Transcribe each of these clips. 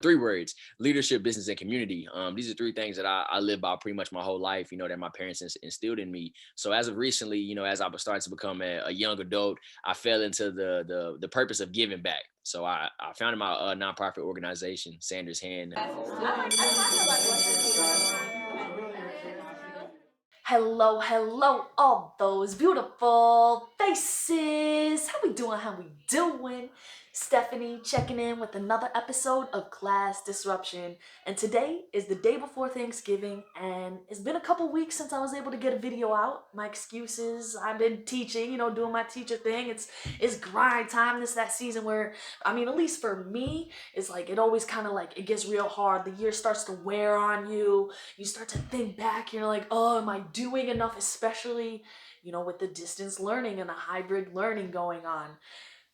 Three words: leadership, business, and community. These are three things that I live by pretty much my whole life, that my parents instilled in me. So as of recently, as I was starting to become a young adult, I fell into the purpose of giving back. So I founded my nonprofit organization, Sanders Hand. Hello, hello, all those beautiful faces. How we doing? How we doing? Stephanie checking in with another episode of Class Disruption. And today is the day before Thanksgiving, and it's been a couple weeks since I was able to get a video out. My excuses, I've been teaching, doing my teacher thing. It's grind time. This that season where, at least for me, it's like it always kind of like it gets real hard. The year starts to wear on you. You start to think back, you're like, oh, am I doing enough? Especially, with the distance learning and the hybrid learning going on.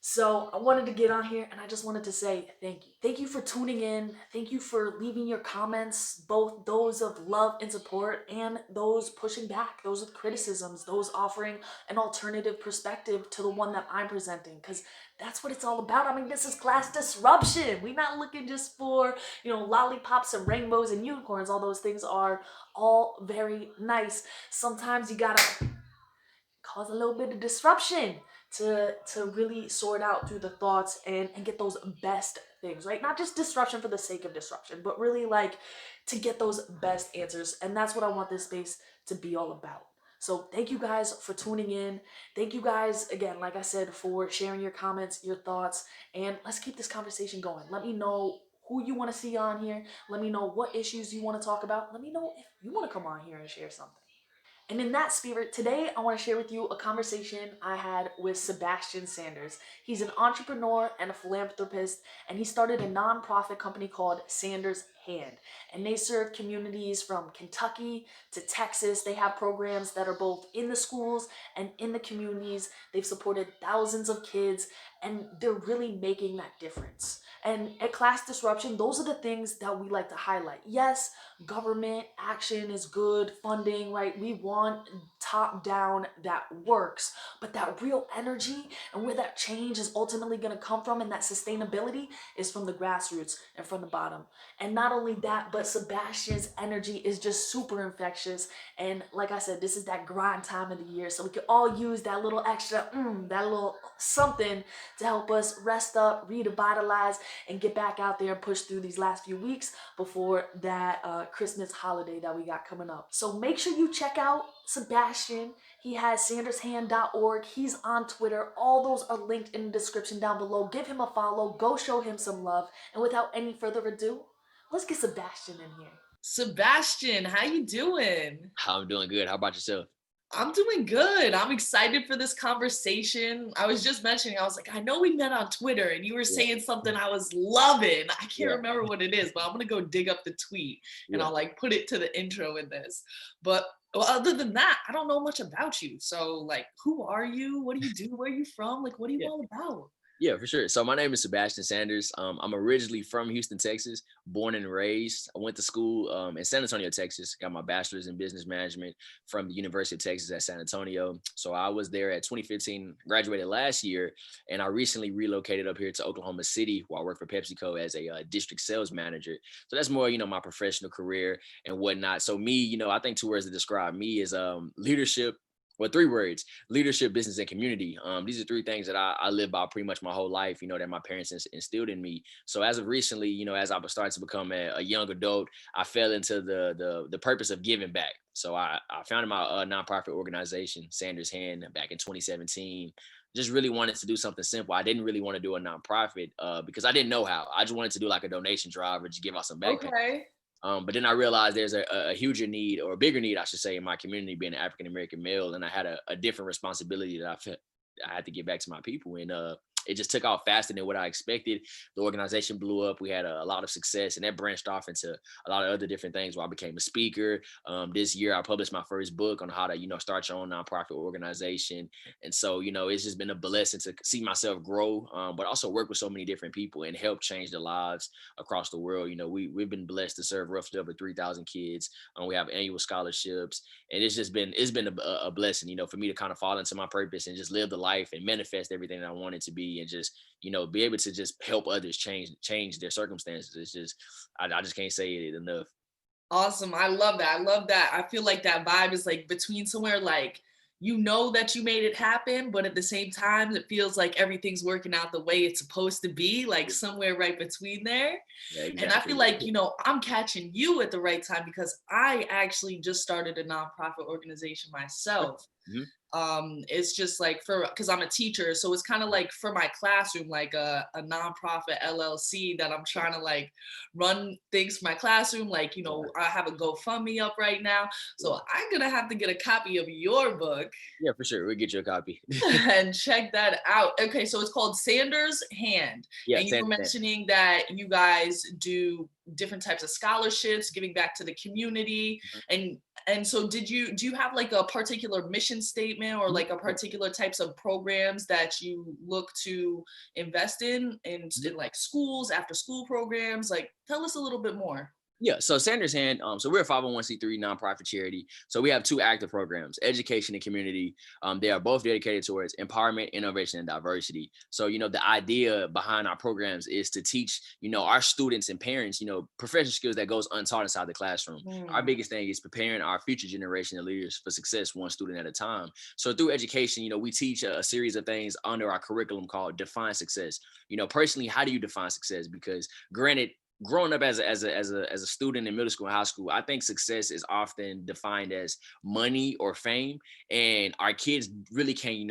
So I wanted to get on here and I just wanted to say thank you. Thank you for tuning in. Thank you for leaving your comments, both those of love and support and those pushing back, those with criticisms, those offering an alternative perspective to the one that I'm presenting. Because that's what it's all about. This is class disruption. We're not looking just for, lollipops and rainbows and unicorns. All those things are all very nice. Sometimes you gotta cause a little bit of disruption to really sort out through the thoughts and get those best things, right? Not just disruption for the sake of disruption, but really like to get those best answers. And that's what I want this space to be all about. So thank you guys for tuning in. Thank you guys again, like I said, for sharing your comments, your thoughts, and let's keep this conversation going. Let me know who you want to see on here. Let me know what issues you want to talk about. Let me know if you want to come on here and share something. And in that spirit, today I want to share with you a conversation I had with Sebastian Sanders. He's an entrepreneur and a philanthropist, and he started a nonprofit company called Sanders Hand. And they serve communities from Kentucky to Texas. They have programs that are both in the schools and in the communities. They've supported thousands of kids, and they're really making that difference. And at Class Disruption, those are the things that we like to highlight. Yes, government action is good, funding, right? We want top down that works, but that real energy and where that change is ultimately going to come from and that sustainability is from the grassroots and from the bottom. And not only that, but Sebastian's energy is just super infectious. And like I said, this is that grind time of the year, so we could all use that little extra, that little something to help us rest up, revitalize, and get back out there and push through these last few weeks before that Christmas holiday that we got coming up. So make sure you check out Sebastian. He has sandershand.org. He's on Twitter. All those are linked in the description down below. Give him a follow. Go show him some love. And without any further ado, let's get Sebastian in here. Sebastian, how you doing? I'm doing good. How about yourself? I'm doing good. I'm excited for this conversation. I was just mentioning, I was like, I know we met on Twitter and you were Yeah, saying something I was loving. I can't yeah, remember what it is, but I'm going to go dig up the tweet and yeah. I'll like put it to the intro in this. But other than that, I don't know much about you. So like, who are you? What do you do? Where are you from? Like, what are you Yeah. all about? Yeah, for sure. So my name is Sebastian Sanders. I'm originally from Houston, Texas, born and raised. I went to school in San Antonio, Texas. Got my bachelor's in business management from the University of Texas at San Antonio. So I was there at 2015, graduated last year, and I recently relocated up here to Oklahoma City, where I work for PepsiCo as a district sales manager. So that's more, my professional career and whatnot. So me, I think two words to describe me is leadership. Well, three words: leadership, business, and community. These are three things that I live by pretty much my whole life, that my parents instilled in me. So as of recently, as I was starting to become a young adult, I fell into the purpose of giving back. So I founded my nonprofit organization, Sanders Hand, back in 2017. Just really wanted to do something simple. I didn't really want to do a nonprofit because I didn't know how. I just wanted to do like a donation drive or just give out some backpacks. Okay. But then I realized there's a huger need, or a bigger need, I should say, in my community, being an African American male, and I had a different responsibility that I felt I had to give back to my people, and it just took off faster than what I expected. The organization blew up. We had a lot of success, and that branched off into a lot of other different things. Where I became a speaker. This year, I published my first book on how to, start your own nonprofit organization, and so it's just been a blessing to see myself grow, but also work with so many different people and help change the lives across the world. We've been blessed to serve roughly over 3,000 kids. We have annual scholarships, and it's been a blessing, for me to kind of fall into my purpose and just live the life and manifest everything that I wanted to be. community and just, be able to just help others change their circumstances. It's just, I just can't say it enough. Awesome. I love that. I love that. I feel like that vibe is like between somewhere like that you made it happen, but at the same time, it feels like everything's working out the way it's supposed to be, like somewhere right between there. Yeah, And I exactly. feel like, I'm catching you at the right time because I actually just started a nonprofit organization myself. Mhm. It's just like because I'm a teacher, so it's kind of like for my classroom, like a nonprofit LLC that I'm trying to like run things for my classroom. Like, I have a GoFundMe up right now, so I'm gonna have to get a copy of your book. Yeah, for sure. We'll get you a copy. And check that out. Okay, so it's called Sanders Hand. Yeah, And you were same. mentioning that you guys do different types of scholarships, giving back to the community. And so do you have like a particular mission statement or like a particular types of programs that you look to invest in like schools, after school programs? Like tell us a little bit more. Yeah, so Sanders Hand, so we're a 501c3 nonprofit charity. So we have two active programs, education and community. They are both dedicated towards empowerment, innovation, and diversity. So, the idea behind our programs is to teach, our students and parents, professional skills that goes untaught inside the classroom. Our biggest thing is preparing our future generation of leaders for success, one student at a time. So through education, we teach a series of things under our curriculum called Define Success. Personally, how do you define success? Because granted, growing up as a student in middle school and high school, I think success is often defined as money or fame, and our kids really can't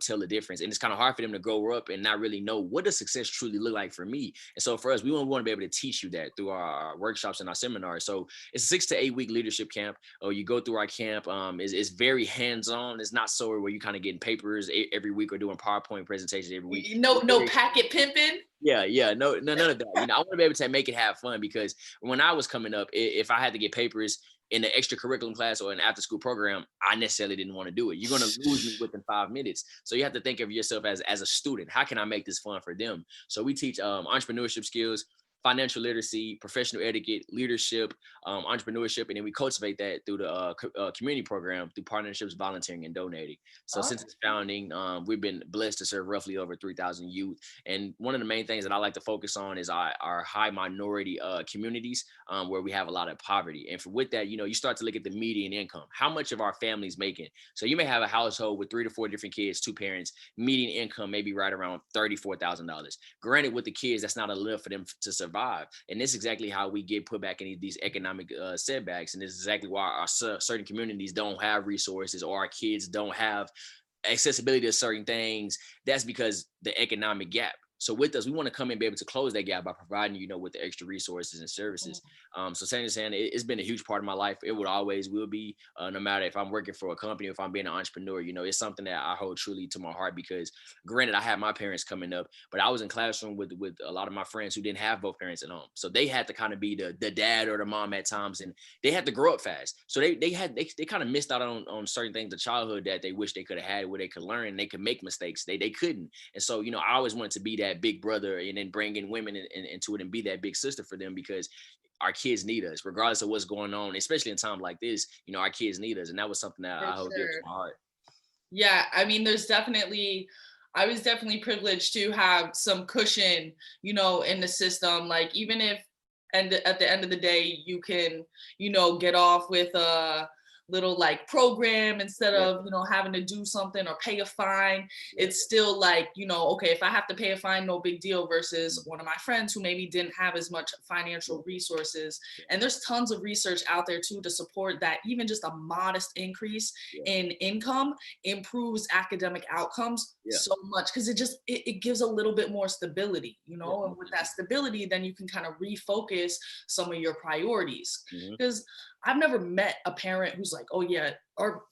tell the difference, and it's kind of hard for them to grow up and not really know what does success truly look like for me. And so for us, we want to be able to teach you that through our workshops and our seminars. So it's a 6 to 8 week leadership camp. You go through our camp. It's very hands-on. It's not so where you kind of getting papers every week or doing PowerPoint presentations every week. No packet pimping. Yeah, no, none of that. I want to be able to make it have fun, because when I was coming up, if I had to get papers in an extra curriculum class or an after school program, I necessarily didn't want to do it. You're going to lose me within 5 minutes. So you have to think of yourself as a student. How can I make this fun for them? So we teach entrepreneurship skills, financial literacy, professional etiquette, leadership, entrepreneurship, and then we cultivate that through the community program, through partnerships, volunteering, and donating. So since its founding, we've been blessed to serve roughly over 3,000 youth. And one of the main things that I like to focus on is our high minority communities, where we have a lot of poverty. And with that, you start to look at the median income. How much of our family's making? So you may have a household with 3 to 4 different kids, 2 parents, median income maybe right around $34,000. Granted, with the kids, that's not enough for them to survive. And this is exactly how we get put back in these economic setbacks. And this is exactly why our certain communities don't have resources, or our kids don't have accessibility to certain things. That's because the economic gap. So with us, we want to come and be able to close that gap by providing, with the extra resources and services. So saying it's been a huge part of my life. It would always will be, no matter if I'm working for a company or if I'm being an entrepreneur. It's something that I hold truly to my heart, because granted, I had my parents coming up, but I was in classroom with a lot of my friends who didn't have both parents at home. So they had to kind of be the dad or the mom at times, and they had to grow up fast. So they kind of missed out on certain things of childhood that they wish they could have had, where they could learn and they could make mistakes. They couldn't. And so, I always wanted to be that big brother, and then bring in women into it and be that big sister for them, because our kids need us regardless of what's going on, especially in time like this. Our kids need us. And that was something that I hold dear to my heart. Yeah, I mean, I was definitely privileged to have some cushion, in the system. Like, even if, and at the end of the day, you can, get off with a little like program instead of, having to do something or pay a fine. It's still like, okay, if I have to pay a fine, no big deal, versus one of my friends who maybe didn't have as much financial resources. And there's tons of research out there too to support that even just a modest increase in income improves academic outcomes so much, because it gives a little bit more stability, and with that stability, then you can kind of refocus some of your priorities. Because I've never met a parent who's like, oh yeah, or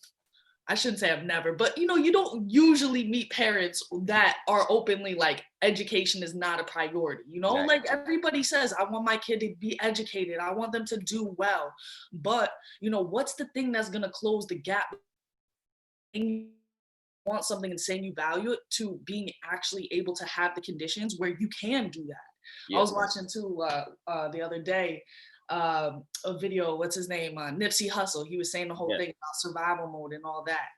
I shouldn't say I've never, but you don't usually meet parents that are openly like, education is not a priority. Exactly. Like everybody says, I want my kid to be educated. I want them to do well. But what's the thing that's going to close the gap? You want something and saying you value it, to being actually able to have the conditions where you can do that. I was watching too the other day, a video, what's his name, Nipsey Hussle. He was saying the whole thing about survival mode and all that.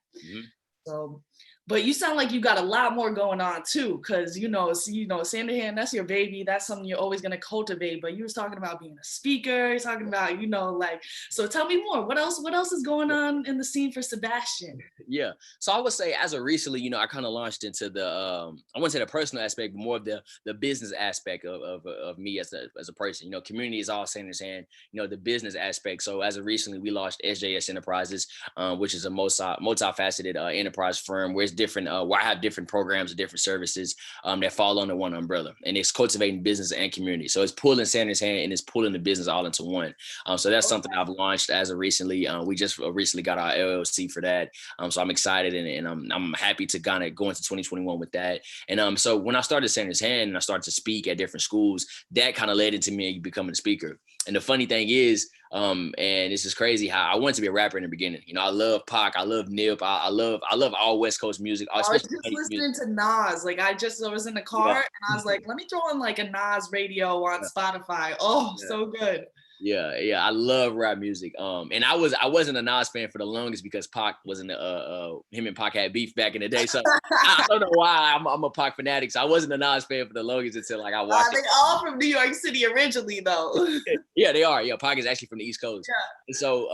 So But you sound like you got a lot more going on too, because Sanderhand, that's your baby. That's something you're always gonna cultivate. But you was talking about being a speaker. You're talking about, like. So tell me more. What else? What else is going on in the scene for Sebastian? Yeah. So I would say as of recently, I kind of launched into the I wouldn't say the personal aspect, but more of the business aspect of me as a person. Community is all Sanders hand, the business aspect. So as of recently, we launched SJS Enterprises, which is a multifaceted enterprise firm where it's different, where I have different programs and different services that fall under one umbrella. And it's cultivating business and community. So it's pulling Sanders hand and it's pulling the business all into one. So that's something I've launched as of recently. We just recently got our LLC for that. So I'm excited and I'm happy to kind of go into 2021 with that. And so when I started Sanders Hand and I started to speak at different schools, that kind of led into me becoming a speaker. And the funny thing is, and this is crazy how I wanted to be a rapper in the beginning. I love Pac, I love Nip, I love all West Coast music. I was just listening to Nas. Like I was in the car and I was like, let me throw on like a Nas radio on Spotify. So good. Yeah, I love rap music. And I wasn't a Nas fan for the longest because Pac wasn't him and Pac had beef back in the day. So I don't know why I'm a Pac fanatic. So I wasn't a Nas fan for the longest until like I watched it. They're all from New York City originally though. Yeah, they are. Yeah, Pac is actually from the East Coast. Yeah. And so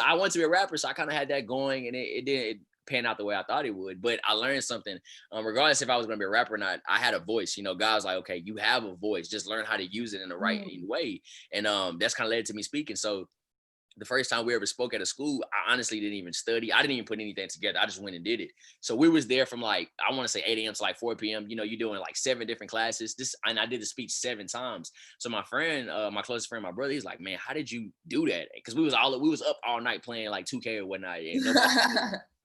I wanted to be a rapper. So I kind of had that going, and it didn't pan out the way I thought it would. But I learned something. Regardless if I was going to be a rapper or not, I had a voice. God was like, okay, you have a voice. Just learn how to use it in the right way. And that's kind of led to me speaking. So the first time we ever spoke at a school, I honestly didn't even study. I didn't even put anything together. I just went and did it. So we was there from like, I want to say 8 a.m. to like 4 p.m. You're doing like 7 different classes. And I did the speech 7 times. So my friend, my closest friend, my brother, he's like, man, how did you do that? Because we was up all night playing like 2K or whatnot.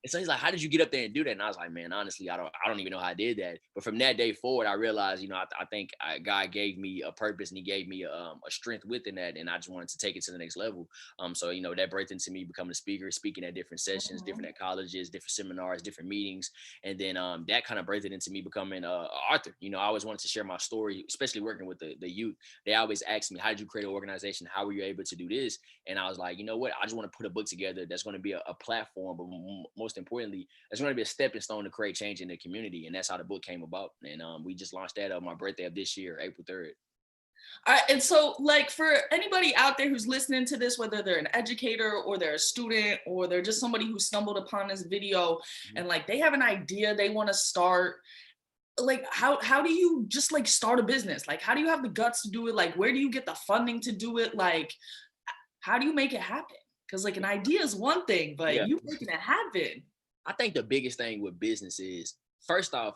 And so he's like, how did you get up there and do that? And I was like, man, honestly, I don't even know how I did that. But from that day forward, I realized, I think God gave me a purpose and he gave me a strength within that. And I just wanted to take it to the next level. So, that birthed into me becoming a speaker, speaking at different sessions, different at colleges, different seminars, different meetings. And then that kind of birthed into me becoming an author. I always wanted to share my story, especially working with the youth. They always ask me, how did you create an organization? How were you able to do this? And I was like, you know what? I just want to put a book together that's going to be a platform, but most importantly, it's going to be a stepping stone to create change in the community. And that's how the book came about. And we just launched that on my birthday of this year, April 3rd. All right, and so like for anybody out there who's listening to this, whether they're an educator or they're a student or they're just somebody who stumbled upon this video and like they have an idea they want to start, like how do you just like start a business? Like how do you have the guts to do it? Like where do you get the funding to do it? Like how do you make it happen? Because like an idea is one thing, but you making it happen. I think the biggest thing with business is, first off,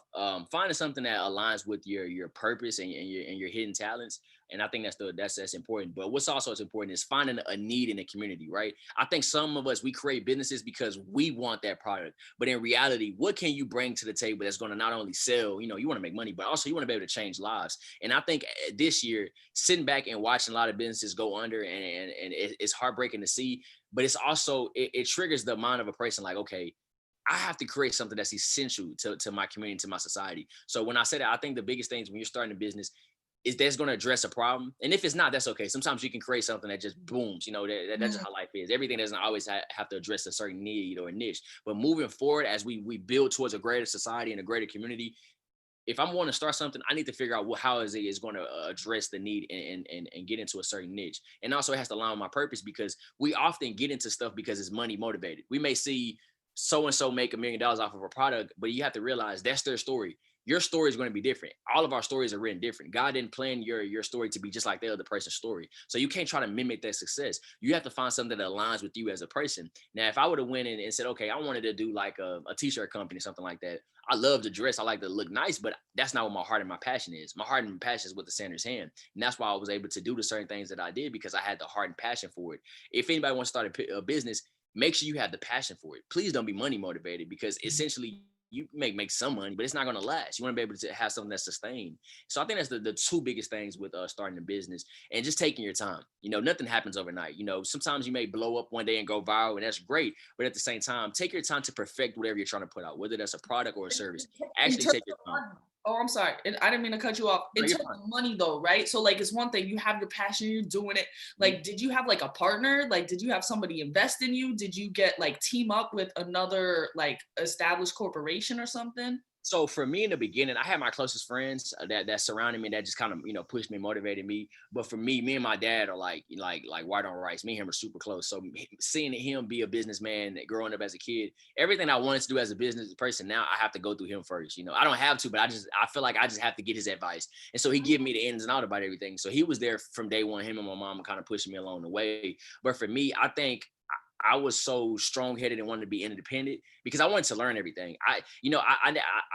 finding something that aligns with your purpose and your hidden talents. And I think that's important. But what's also as important is finding a need in the community, right? I think some of us, we create businesses because we want that product. But in reality, what can you bring to the table that's going to not only sell, you want to make money, but also you want to be able to change lives. And I think this year, sitting back and watching a lot of businesses go under, and it's heartbreaking to see, but it's also, it triggers the mind of a person like, okay, I have to create something that's essential to my community, to my society. So when I say that, I think the biggest things when you're starting a business is that's going to address a problem. And if it's not, that's okay. Sometimes you can create something that just booms, that's just how life is. Everything doesn't always have to address a certain need or a niche. But moving forward, as we build towards a greater society and a greater community, if I'm wanting to start something, I need to figure out how is going to address the need and get into a certain niche. And also it has to align with my purpose, because we often get into stuff because it's money motivated. We may see so-and-so make $1 million off of a product, but you have to realize that's their story. Your story is going to be different. All of our stories are written different. God didn't plan your story to be just like the other person's story. So you can't try to mimic that success. You have to find something that aligns with you as a person. Now, if I would have went in and said, okay, I wanted to do like a t-shirt company, something like that. I love to dress. I like to look nice, but that's not what my heart and my passion is. My heart and my passion is with the Sanders hand. And that's why I was able to do the certain things that I did, because I had the heart and passion for it. If anybody wants to start a business, make sure you have the passion for it. Please don't be money motivated, because essentially you make some money, but it's not going to last. You want to be able to have something that's sustained. So I think that's the two biggest things with starting a business, and just taking your time. Nothing happens overnight. Sometimes you may blow up one day and go viral, and that's great. But at the same time, take your time to perfect whatever you're trying to put out, whether that's a product or a service. Actually take your time. Oh, I'm sorry. I didn't mean to cut you off. No, In you're terms fine. of money though, right? So like it's one thing you have your passion, you're doing it. Mhm. Like, did you have like a partner? Like, did you have somebody invest in you? Did you get like team up with another like established corporation or something? So for me in the beginning, I had my closest friends that surrounded me that just kind of pushed me, motivated me. But for me and my dad are like white on rice. Me and him are super close. So seeing him be a businessman growing up as a kid, everything I wanted to do as a business person now I have to go through him first. I don't have to, but I feel like I just have to get his advice. And so he give me the ins and out about everything. So he was there from day one. Him and my mom kind of pushing me along the way. But for me, I think I was so strong-headed and wanted to be independent because I wanted to learn everything. I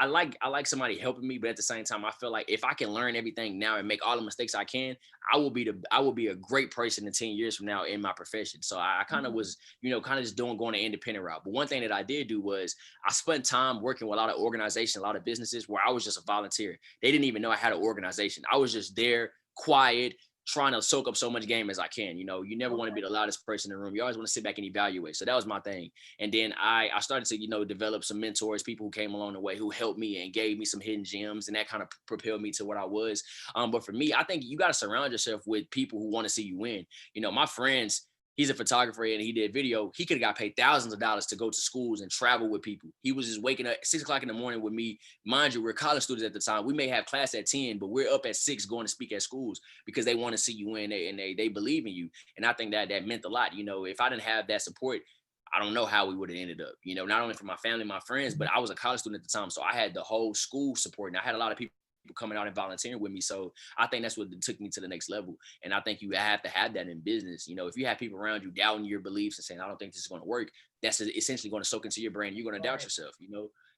like somebody helping me, but at the same time, I feel like if I can learn everything now and make all the mistakes I can, I will be a great person in 10 years from now in my profession. So I kind of Mhm. was, kind of just going the independent route. But one thing that I did do was I spent time working with a lot of organizations, a lot of businesses where I was just a volunteer. They didn't even know I had an organization. I was just there, quiet, trying to soak up so much game as I can. You never want to be Okay. the loudest person in the room. You always want to sit back and evaluate. So that was my thing. And then I started to, develop some mentors, people who came along the way who helped me and gave me some hidden gems. And that kind of propelled me to what I was. But for me, I think you got to surround yourself with people who want to see you win. My friends, he's a photographer and he did video. He could have got paid thousands of dollars to go to schools and travel with people. He was just waking up at 6 o'clock in the morning with me. Mind you, we're college students at the time. We may have class at 10, but we're up at 6 going to speak at schools because they want to see you win and they believe in you. And I think that meant a lot. If I didn't have that support, I don't know how we would have ended up, not only from my family, my friends, but I was a college student at the time. So I had the whole school support and I had a lot of people coming out and volunteering with me. So I think that's what took me to the next level. And I think you have to have that in business. If you have people around you doubting your beliefs and saying, I don't think this is going to work, that's essentially going to soak into your brain. You're going to doubt Right. yourself.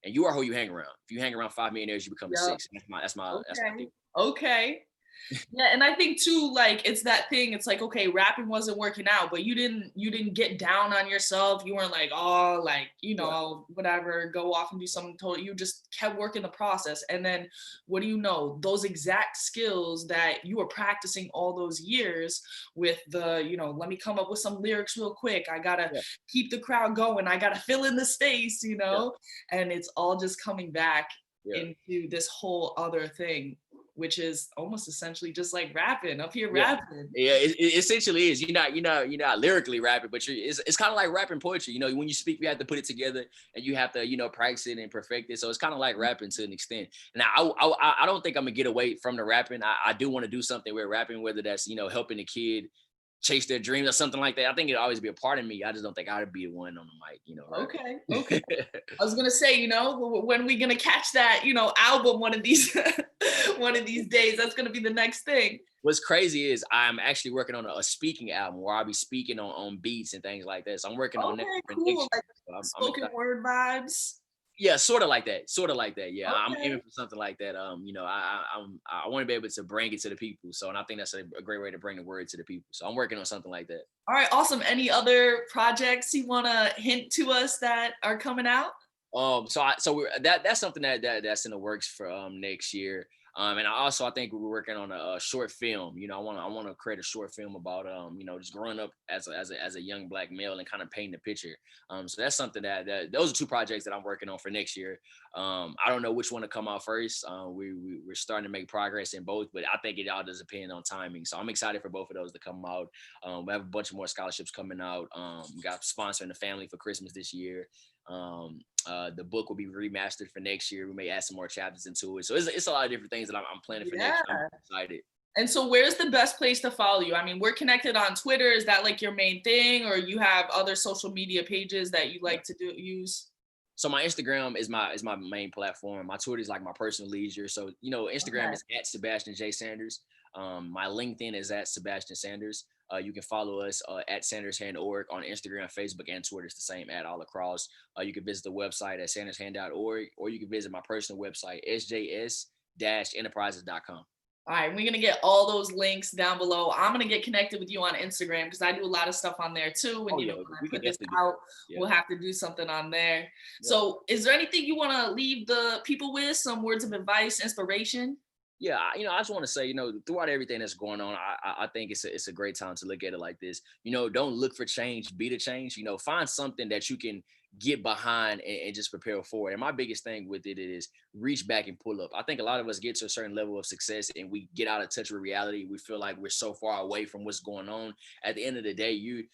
And you are who you hang around. If you hang around 5 millionaires, you become a Yep. six. That's my Okay. theory. Okay. Yeah, and I think too, like it's that thing. It's like, okay, rapping wasn't working out, but you didn't get down on yourself. You weren't like, oh, like Yeah. whatever, go off and do something totally. You just kept working the process, and then what do you know? Those exact skills that you were practicing all those years with let me come up with some lyrics real quick. I gotta Yeah. keep the crowd going. I gotta fill in the space, Yeah. and it's all just coming back Yeah. into this whole other thing, which is almost essentially just like rapping up here Yeah. rapping. Yeah, it essentially is. You're not lyrically rapping, but it's kind of like rapping poetry. When you speak, you have to put it together and you have to, practice it and perfect it. So it's kind of like rapping to an extent. Now, I don't think I'm gonna get away from the rapping. I do want to do something with rapping, whether that's, helping the kid chase their dreams or something like that. I think it'll always be a part of me. I just don't think I'd be the one on the mic, Okay, okay. rapping. I was gonna say, when we gonna catch that, album one of these one of these days? That's gonna be the next thing. What's crazy is I'm actually working on a speaking album where I'll be speaking on beats and things like that. So I'm working on that Okay, for next cool. year. Like So I'm spoken excited. word vibes. Yeah, sort of like that. Sort of like that. Yeah, I'm Okay. aiming for something like that. I want to be able to bring it to the people. So, and I think that's a great way to bring the word to the people. So, I'm working on something like that. All right, awesome. Any other projects you wanna hint to us that are coming out? So that's something that's in the works for next year. And I think we're working on a short film. I want to create a short film about just growing up as a young black male and kind of painting the picture. So that's something that those are two projects that I'm working on for next year. I don't know which one to come out first. We're starting to make progress in both, but I think it all does depend on timing. So I'm excited for both of those to come out. We have a bunch of more scholarships coming out. We got sponsoring the family for Christmas this year. The book will be remastered for next year. We may add some more chapters into it. So it's a lot of different things that I'm planning for next year. Yeah. I'm excited. And so where's the best place to follow you? I mean, we're connected on Twitter. Is that like your main thing, or you have other social media pages that you Yeah. like to use? So my Instagram is my main platform. My Twitter is like my personal leisure. So Instagram Okay. is at Sebastian J Sanders. My LinkedIn is at Sebastian Sanders. You can follow us at Sandershandorg on Instagram, Facebook, and Twitter. It's the same at all across. You can visit the website at sandershand.org, or you can visit my personal website, sjs-enterprises.com. All right, we're gonna get all those links down below. I'm gonna get connected with you on Instagram because I do a lot of stuff on there too. And Oh yeah, when I we can put this definitely do. out, Yeah, we'll have to do something on there. yeah. So, is there anything you want to leave the people with? Some words of advice, inspiration? Yeah, I just want to say, throughout everything that's going on, I think it's a great time to look at it like this. Don't look for change, be the change. Find something that you can get behind and just prepare forward. And my biggest thing with it is reach back and pull up. I think a lot of us get to a certain level of success and we get out of touch with reality. We feel like we're so far away from what's going on. At the end of the day, you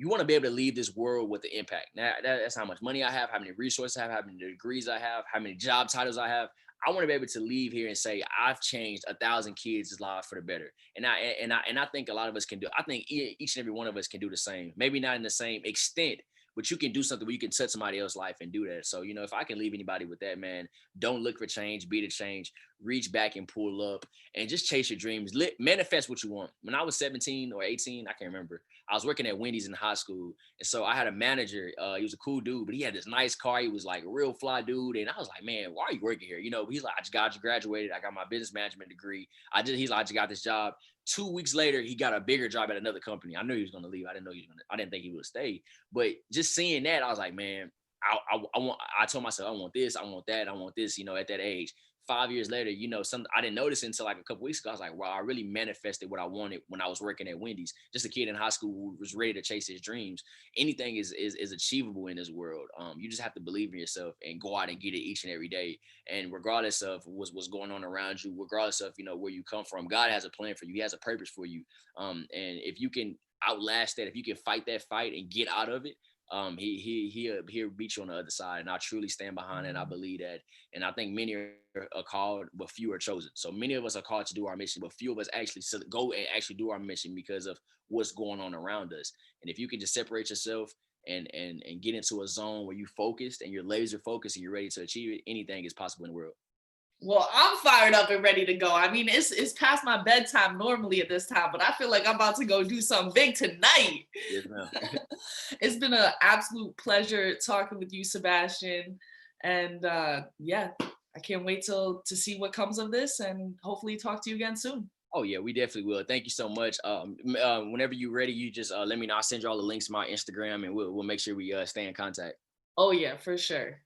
want to be able to leave this world with the impact. Now, that's how much money I have, how many resources I have, how many degrees I have, how many job titles I have. I want to be able to leave here and say I've changed 1,000 kids' lives for the better. And I think a lot of us can do. I think each and every one of us can do the same. Maybe not in the same extent, but you can do something where you can touch somebody else's life and do that. So, if I can leave anybody with that, man, don't look for change, be the change, reach back and pull up and just chase your dreams. Manifest what you want. When I was 17 or 18, I can't remember, I was working at Wendy's in high school. And so I had a manager. He was a cool dude, but he had this nice car. He was like a real fly dude. And I was like, man, why are you working here? He's like, I just graduated. I got my business management degree. He's like, I just got this job. 2 weeks later, he got a bigger job at another company. I knew he was going to leave. I didn't think he would stay. But just seeing that, I was like, man, I told myself, I want this, I want that, I want this, at that age. 5 years later, I didn't notice it until like a couple weeks ago. I was like, wow, I really manifested what I wanted when I was working at Wendy's. Just a kid in high school who was ready to chase his dreams. Anything is achievable in this world. You just have to believe in yourself and go out and get it each and every day. And regardless of what's going on around you, regardless of where you come from, God has a plan for you. He has a purpose for you. And if you can outlast that, if you can fight that fight and get out of it, he'll beat you on the other side. And I truly stand behind it. And I believe that. And I think many are called, but few are chosen. So many of us are called to do our mission, but few of us actually go and actually do our mission because of what's going on around us. And if you can just separate yourself and get into a zone where you focused and you're laser focused and you're ready to achieve it, anything is possible in the world. Well, I'm fired up and ready to go. I mean, it's past my bedtime normally at this time, but I feel like I'm about to go do something big tonight. Yes, ma'am. It's been an absolute pleasure talking with you, Sebastian. And yeah, I can't wait to see what comes of this and hopefully talk to you again soon. Oh yeah, we definitely will. Thank you so much. Whenever you're ready, you just let me know. I'll send you all the links to my Instagram, and we'll make sure we stay in contact. Oh yeah, for sure.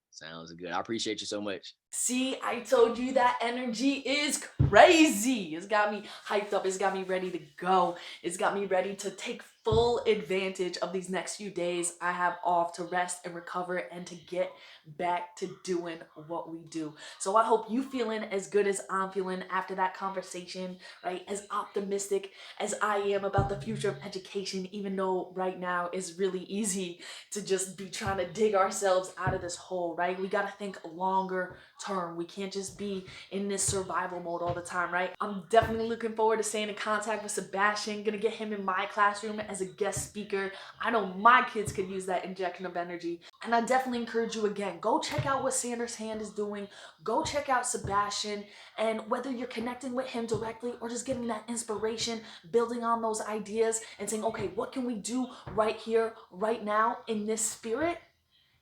Sounds good. I appreciate you so much. See, I told you that energy is crazy. It's got me hyped up. It's got me ready to go. It's got me ready to take full advantage of these next few days I have off to rest and recover and to get back to doing what we do. So I hope you feeling as good as I'm feeling after that conversation, right? As optimistic as I am about the future of education, even though right now it's really easy to just be trying to dig ourselves out of this hole, right? We got to think longer term. We can't just be in this survival mode all the time, right? I'm definitely looking forward to staying in contact with Sebastian. Gonna get him in my classroom as a guest speaker. I know my kids could use that injection of energy. And I definitely encourage you again, go check out what Sandershand is doing. Go check out Sebastian. And whether you're connecting with him directly or just getting that inspiration, building on those ideas and saying, okay, what can we do right here, right now in this spirit?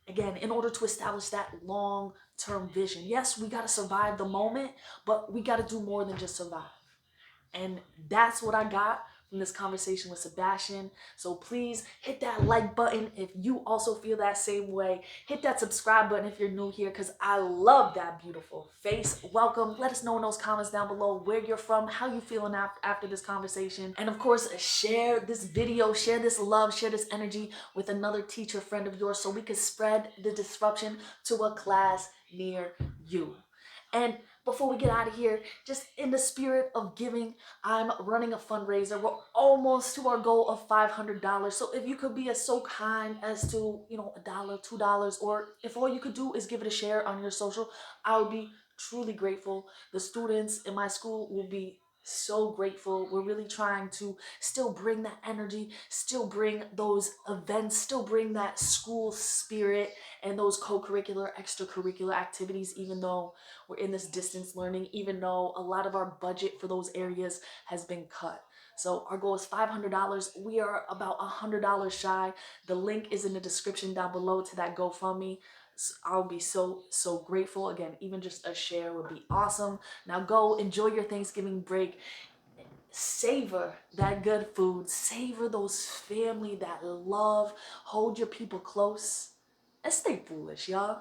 Again, in order to establish that long-term vision. Yes, we got to survive the moment, but we got to do more than just survive. And that's what I got from this conversation with Sebastian. So please hit that like button if you also feel that same way. Hit that subscribe button if you're new here, because I love that beautiful face. Welcome. Let us know in those comments down below where you're from, how you feeling after this conversation. And of course, share this video, share this love, share this energy with another teacher friend of yours so we can spread the disruption to a class near you. And before we get out of here, just in the spirit of giving, I'm running a fundraiser. We're almost to our goal of $500. So if you could be so kind as to, $1, $2, or if all you could do is give it a share on your social, I would be truly grateful. The students in my school will be so grateful. We're really trying to still bring that energy, still bring those events, still bring that school spirit and those co-curricular, extracurricular activities, even though we're in this distance learning, even though a lot of our budget for those areas has been cut. So our goal is $500. We are about $100 shy. The link is in the description down below to that GoFundMe. I'll be so grateful. Again, even just a share would be awesome. Now go enjoy your Thanksgiving break. Savor that good food. Savor those family, that love. Hold your people close. And stay foolish, y'all.